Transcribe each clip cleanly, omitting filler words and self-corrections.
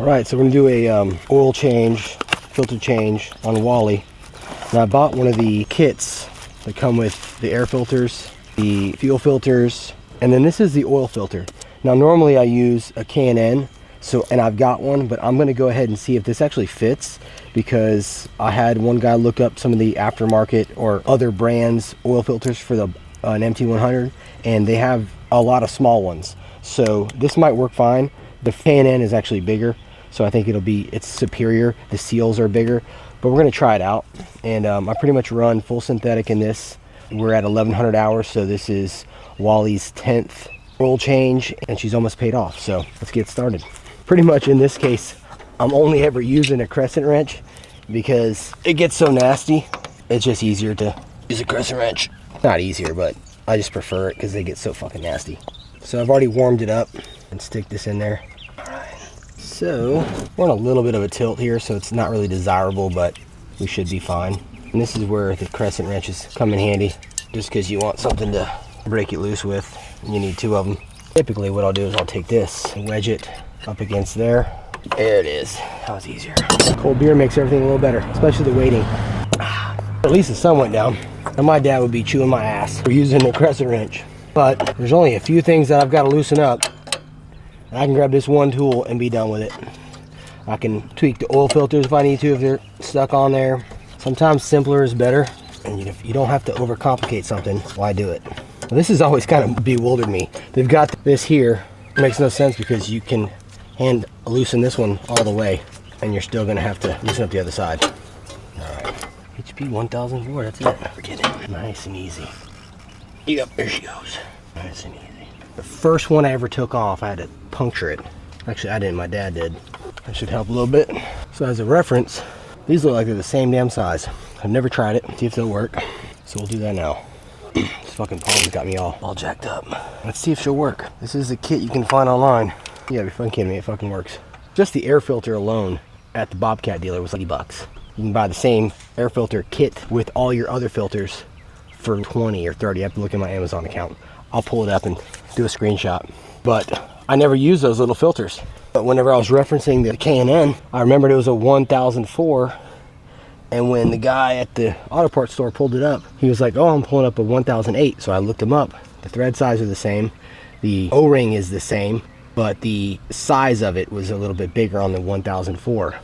All right, so we're gonna do a oil change, filter change on Wally. Now I bought one of the kits that come with the air filters, the fuel filters, and then this is the oil filter. Now normally I use a K&N, and I've got one, but I'm gonna go ahead and see if this actually fits, because I had one guy look up some of the aftermarket or other brands oil filters for an MT100, and they have a lot of small ones. So this might work fine. The K&N is actually bigger, so I think it's superior. The seals are bigger, but we're gonna try it out. And I pretty much run full synthetic in this. We're at 1100 hours, so this is Wally's 10th oil change, and she's almost paid off. So let's get started. Pretty much in this case, I'm only ever using a crescent wrench because it gets so nasty. It's just easier to use a crescent wrench. Not easier, but I just prefer it because they get so fucking nasty. So I've already warmed it up and stick this in there. All right. So we're on a little bit of a tilt here, so it's not really desirable, but we should be fine. And this is where the crescent wrenches come in handy, just because you want something to break it loose with. You need two of them. Typically what I'll do is I'll take this and wedge it up against there. There it is. That was easier. Cold beer makes everything a little better, especially the waiting. At least the sun went down, and my dad would be chewing my ass for using the crescent wrench. But there's only a few things that I've got to loosen up. I can grab this one tool and be done with it. I can tweak the oil filters if I need to, if they're stuck on there. Sometimes simpler is better, and if you don't have to overcomplicate something, why do it? Well, this has always kind of bewildered me. They've got this here. It makes no sense because you can loosen this one all the way, and you're still going to have to loosen up the other side. All right, HP 1004, that's it. Forget it. Nice and easy. Yep, there she goes. Nice and easy. The first one I ever took off, I had to puncture it. Actually, I didn't, my dad did. That should help a little bit. So as a reference, these look like they're the same damn size. I've never tried it, see if they'll work. So we'll do that now. This fucking palm's got me all jacked up. Let's see if she'll work. This is a kit you can find online. Yeah, you're fucking kidding me, it fucking works. Just the air filter alone at the Bobcat dealer was like $80. You can buy the same air filter kit with all your other filters for 20 or 30. I have to look at my Amazon account. I'll pull it up and do a screenshot. But I never use those little filters. But whenever I was referencing the K&N, I remembered it was a 1004. And when the guy at the auto parts store pulled it up, he was like, oh, I'm pulling up a 1008. So I looked them up. The thread size are the same. The O-ring is the same, but the size of it was a little bit bigger on the 1004.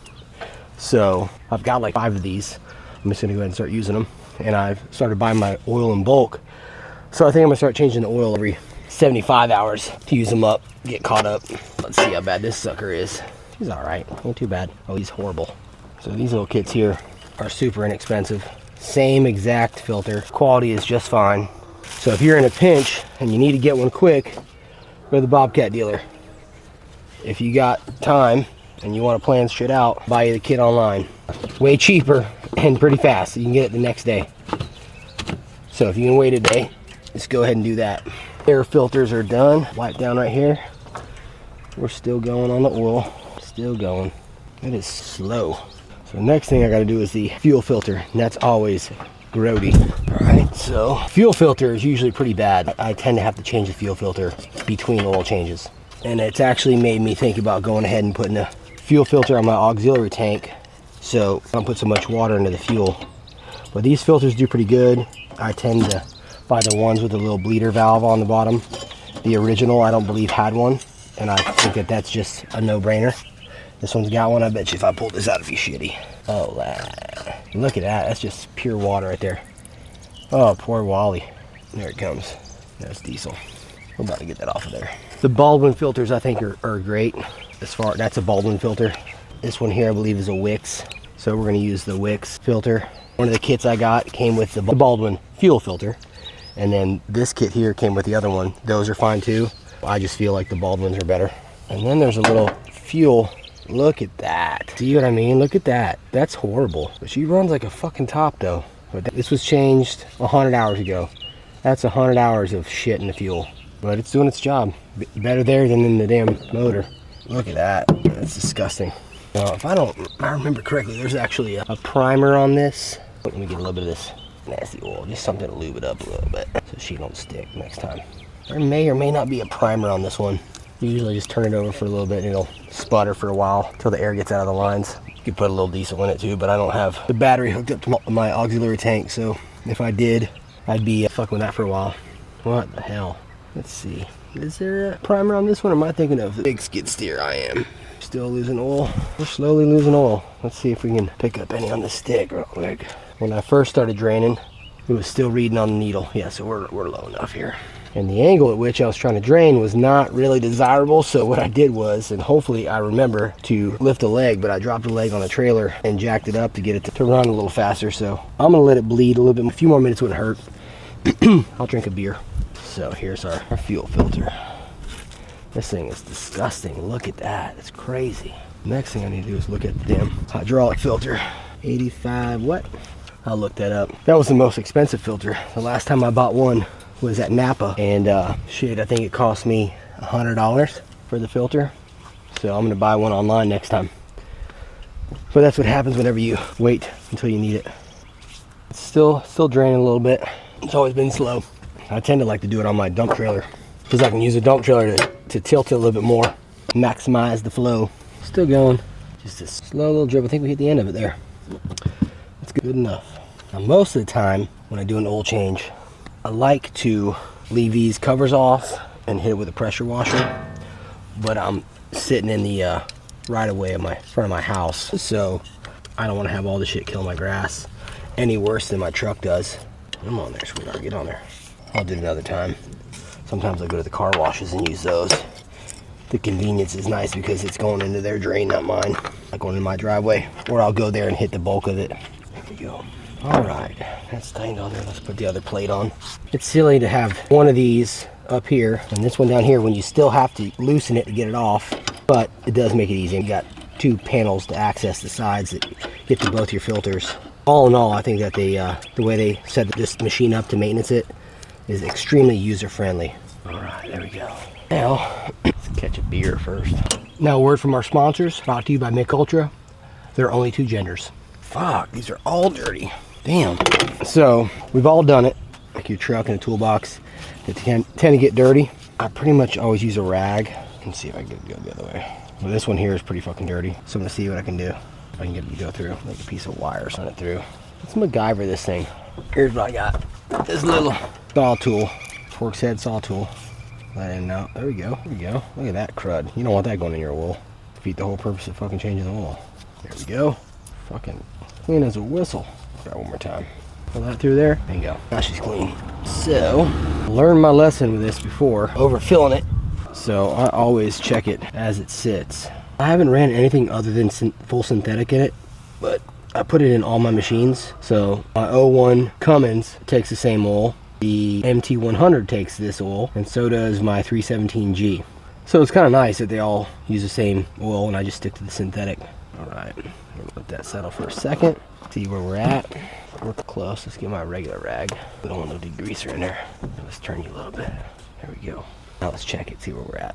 So I've got like 5 of these. I'm just gonna go ahead and start using them. And I've started buying my oil in bulk. So I think I'm gonna start changing the oil every 75 hours to use them up, get caught up. Let's see how bad this sucker is. He's all right, ain't too bad. Oh, he's horrible. So these little kits here are super inexpensive. Same exact filter. Quality is just fine. So if you're in a pinch and you need to get one quick, go to the Bobcat dealer. If you got time and you want to plan shit out, buy you the kit online. Way cheaper and pretty fast. You can get it the next day. So if you can wait a day, just go ahead and do that. Air filters are done. Wipe down right here. We're still going on the oil. Still going. It is slow. So the next thing I got to do is the fuel filter, and that's always grody. All right, so fuel filter is usually pretty bad. I tend to have to change the fuel filter between oil changes, and it's actually made me think about going ahead and putting a fuel filter on my auxiliary tank, so I don't put so much water into the fuel. But these filters do pretty good. I tend to buy the ones with a little bleeder valve on the bottom. The original, I don't believe, had one, and I think that that's just a no-brainer. This one's got one. I bet you if I pulled this out, it'd be shitty. Oh, look at that. That's just pure water right there. Oh, poor Wally. There it comes. That's diesel. We're about to get that off of there. The Baldwin filters, I think, are great. That's a Baldwin filter. This one here, I believe, is a Wix. So we're going to use the Wix filter. One of the kits I got came with the Baldwin fuel filter. And then this kit here came with the other one. Those are fine too. I just feel like the Baldwins are better. And then there's a little fuel. Look at that. See what I mean? Look at that. That's horrible. But she runs like a fucking top though. But this was changed 100 hours ago. That's 100 hours of shit in the fuel. But it's doing its job. Better there than in the damn motor. Look at that. That's disgusting. Now, if I remember correctly, there's actually a primer on this. Let me get a little bit of this nasty oil. Just something to lube it up a little bit so she don't stick next time. There may or may not be a primer on this one. Usually just turn it over for a little bit and it'll sputter for a while until the air gets out of the lines. You could put a little diesel in it too, but I don't have the battery hooked up to my auxiliary tank, so if I did, I'd be fucking with that for a while. What the hell? Let's see. Is there a primer on this one, or am I thinking of the big skid steer? I am. Still losing oil. We're slowly losing oil. Let's see if we can pick up any on the stick real quick. When I first started draining, it was still reading on the needle. Yeah, so we're low enough here. And the angle at which I was trying to drain was not really desirable, so what I did was, and hopefully I remember to lift a leg, but I dropped a leg on a trailer and jacked it up to get it to run a little faster. So I'm gonna let it bleed a little bit. A few more minutes wouldn't hurt. I'll drink a beer. So here's our fuel filter. This thing is disgusting. Look at that. It's crazy. Next thing I need to do is look at the damn hydraulic filter. 85 what? I'll look that up. That was the most expensive filter. The last time I bought one was at Napa, and shit, I think it cost me $100 for the filter. So I'm gonna buy one online next time. But that's what happens whenever you wait until you need it. It's still draining a little bit. It's always been slow. I tend to like to do it on my dump trailer because I can use a dump trailer to tilt it a little bit more, maximize the flow. Still going, just a slow little drip. I think we hit the end of it there. That's good enough. Now most of the time when I do an oil change, I like to leave these covers off and hit it with a pressure washer, but I'm sitting in the right of way of my front of my house, so I don't want to have all the shit kill my grass any worse than my truck does. Come on there, sweetheart, get on there. I'll do it another time. Sometimes I go to the car washes and use those. The convenience is nice because it's going into their drain, not mine. Like going in my driveway, or I'll go there and hit the bulk of it. There we go. All right, that's tightened on there. Let's put the other plate on. It's silly to have one of these up here and this one down here when you still have to loosen it to get it off, but it does make it easy. You got two panels to access the sides that get to both your filters. All in all, I think that they, the way they set this machine up to maintenance it is extremely user-friendly. All right, there we go. Now, let's catch a beer first. Now, a word from our sponsors, brought to you by Mick Ultra. There are only two genders. Fuck, these are all dirty. Damn. So, we've all done it. Like your truck and a toolbox that tend to get dirty. I pretty much always use a rag. Let's see if I can get it to go the other way. Well, this one here is pretty fucking dirty. So I'm gonna see what I can do. If I can get it to go through. Like a piece of wire, run it through. Let's MacGyver this thing. Here's what I got. This little saw tool. Forks head saw tool. Let it in now. There we go. There we go. Look at that crud. You don't want that going in your oil. Defeat the whole purpose of fucking changing the oil. There we go. Fucking clean as a whistle. Try one more time. Pull that through there. There you go. Now she's clean. So, learned my lesson with this before. Overfilling it. So I always check it as it sits. I haven't ran anything other than full synthetic in it, but I put it in all my machines. So my 01 Cummins takes the same oil. The MT100 takes this oil, and so does my 317G. So it's kind of nice that they all use the same oil, and I just stick to the synthetic. All right, let that settle for a second. See where we're at. We're close. Let's get my regular rag. We don't want no degreaser in there. Let's turn you a little bit. There we go. Now let's check it, see where we're at.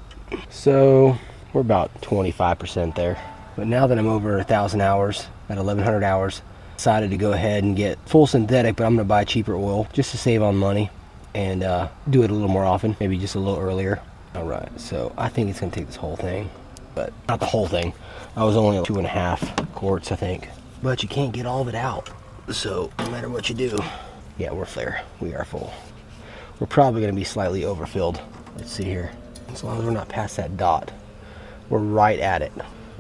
So we're about 25% there. But now that I'm over 1,000 hours, at 1,100 hours, decided to go ahead and get full synthetic, but I'm gonna buy cheaper oil just to save on money and do it a little more often, maybe just a little earlier. All right, so I think it's gonna take this whole thing, but not the whole thing. I was only 2.5 quarts, I think. But you can't get all of it out. So no matter what you do, yeah, we're there. We are full. We're probably gonna be slightly overfilled. Let's see here. As long as we're not past that dot, we're right at it.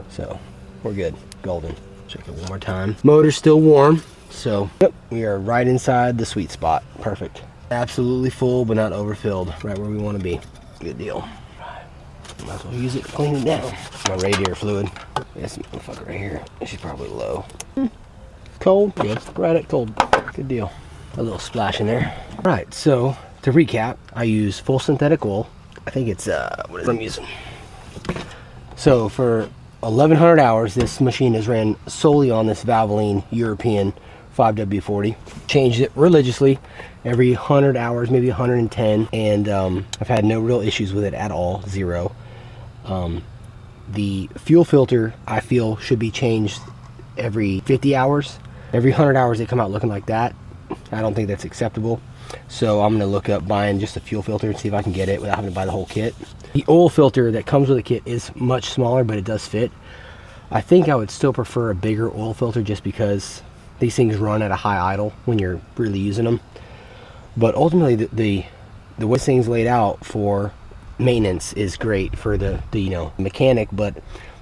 So we're good, golden. Check it one more time. Motor's still warm, so yep, we are right inside the sweet spot. Perfect. Absolutely full, but not overfilled. Right where we want to be. Good deal. Might as well use it to clean it down. My radiator fluid. This motherfucker right here. She's probably low. Cold. Good. Right at cold. Good deal. A little splash in there. Right. So to recap, I use full synthetic oil. I think it's what is it I'm using? So for 1,100 hours, this machine is ran solely on this Valvoline European 5W40. Changed it religiously every 100 hours, maybe 110, and I've had no real issues with it at all, zero. The fuel filter, I feel, should be changed every 50 hours. Every 100 hours they come out looking like that. I don't think that's acceptable. So I'm gonna look up buying just a fuel filter and see if I can get it without having to buy the whole kit. The oil filter that comes with the kit is much smaller, but it does fit. I think I would still prefer a bigger oil filter just because these things run at a high idle when you're really using them. But ultimately, the way things laid out for maintenance is great for the you know, mechanic, but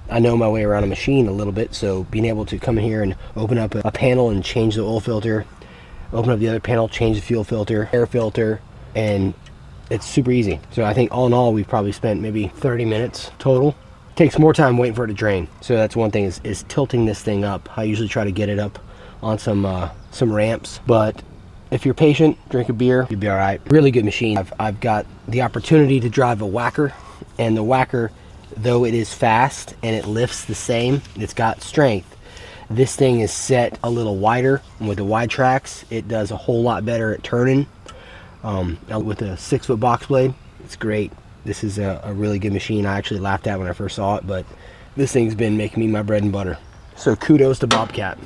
I know my way around a machine a little bit, so being able to come in here and open up a panel and change the oil filter, open up the other panel, change the fuel filter, air filter, and it's super easy. So I think all in all, we've probably spent maybe 30 minutes total. Takes more time waiting for it to drain. So that's one thing, is tilting this thing up. I usually try to get it up on some ramps, but if you're patient, drink a beer, you'll be all right. Really good machine. I've got the opportunity to drive a whacker, and the whacker, though it is fast and it lifts the same, it's got strength. This thing is set a little wider, and with the wide tracks, it does a whole lot better at turning. With a 6-foot box blade, it's great. This is a really good machine. I actually laughed at when I first saw it, but this thing's been making me my bread and butter. So kudos to Bobcat.